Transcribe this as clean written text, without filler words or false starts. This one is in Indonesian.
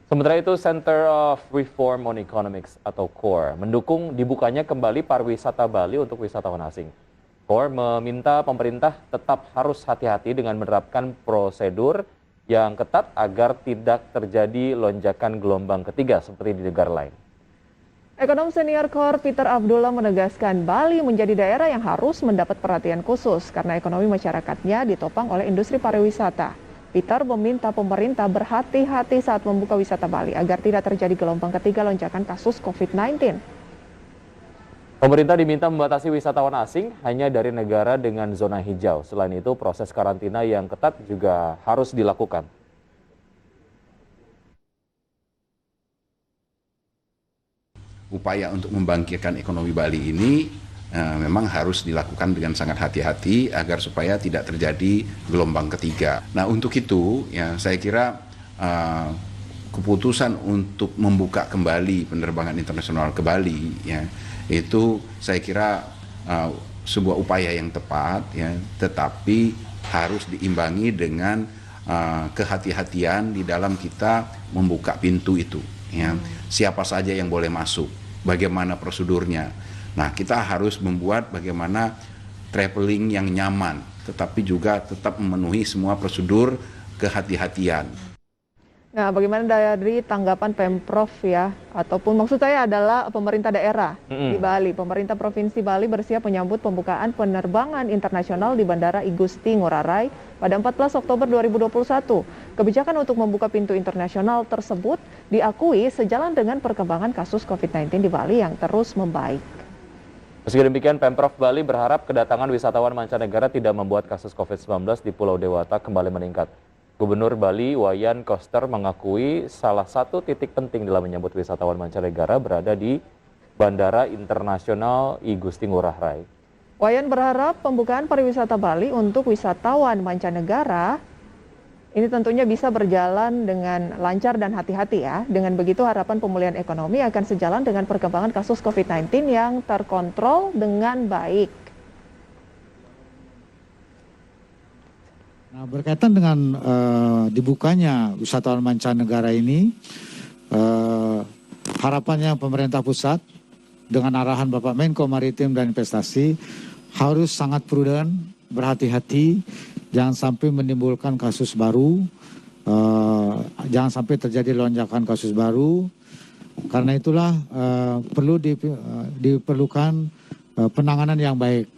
Sementara itu, Center of Reform on Economics atau CORE mendukung dibukanya kembali pariwisata Bali untuk wisatawan asing. CORE meminta pemerintah tetap harus hati-hati dengan menerapkan prosedur yang ketat agar tidak terjadi lonjakan gelombang ketiga seperti di negara lain. Ekonom senior CORE Peter Abdullah menegaskan Bali menjadi daerah yang harus mendapat perhatian khusus karena ekonomi masyarakatnya ditopang oleh industri pariwisata. Peter meminta pemerintah berhati-hati saat membuka wisata Bali agar tidak terjadi gelombang ketiga lonjakan kasus COVID-19. Pemerintah diminta membatasi wisatawan asing hanya dari negara dengan zona hijau. Selain itu, proses karantina yang ketat juga harus dilakukan. Upaya untuk membangkitkan ekonomi Bali ini memang harus dilakukan dengan sangat hati-hati agar supaya tidak terjadi gelombang ketiga. Nah, untuk itu ya saya kira keputusan untuk membuka kembali penerbangan internasional ke Bali ya itu saya kira sebuah upaya yang tepat ya, tetapi harus diimbangi dengan kehati-hatian di dalam kita membuka pintu itu ya. Siapa saja yang boleh masuk, bagaimana prosedurnya. Nah, kita harus membuat bagaimana traveling yang nyaman, tetapi juga tetap memenuhi semua prosedur kehati-hatian. Nah, bagaimana dari tanggapan Pemprov ya, ataupun maksud saya adalah pemerintah daerah di Bali. Pemerintah Provinsi Bali bersiap menyambut pembukaan penerbangan internasional di Bandara I Gusti Ngurah Rai pada 14 Oktober 2021. Kebijakan untuk membuka pintu internasional tersebut diakui sejalan dengan perkembangan kasus COVID-19 di Bali yang terus membaik. Meski demikian, Pemprov Bali berharap kedatangan wisatawan mancanegara tidak membuat kasus COVID-19 di Pulau Dewata kembali meningkat. Gubernur Bali, Wayan Koster, mengakui salah satu titik penting dalam menyambut wisatawan mancanegara berada di Bandara Internasional I Gusti Ngurah Rai. Wayan berharap pembukaan pariwisata Bali untuk wisatawan mancanegara ini tentunya bisa berjalan dengan lancar dan hati-hati ya. Dengan begitu harapan pemulihan ekonomi akan sejalan dengan perkembangan kasus COVID-19 yang terkontrol dengan baik. Nah, berkaitan dengan dibukanya wisatawan mancanegara ini, harapannya pemerintah pusat dengan arahan Bapak Menko Maritim dan Investasi harus sangat prudent, berhati-hati, jangan sampai menimbulkan kasus baru, jangan sampai terjadi lonjakan kasus baru. Karena itulah perlu diperlukan penanganan yang baik.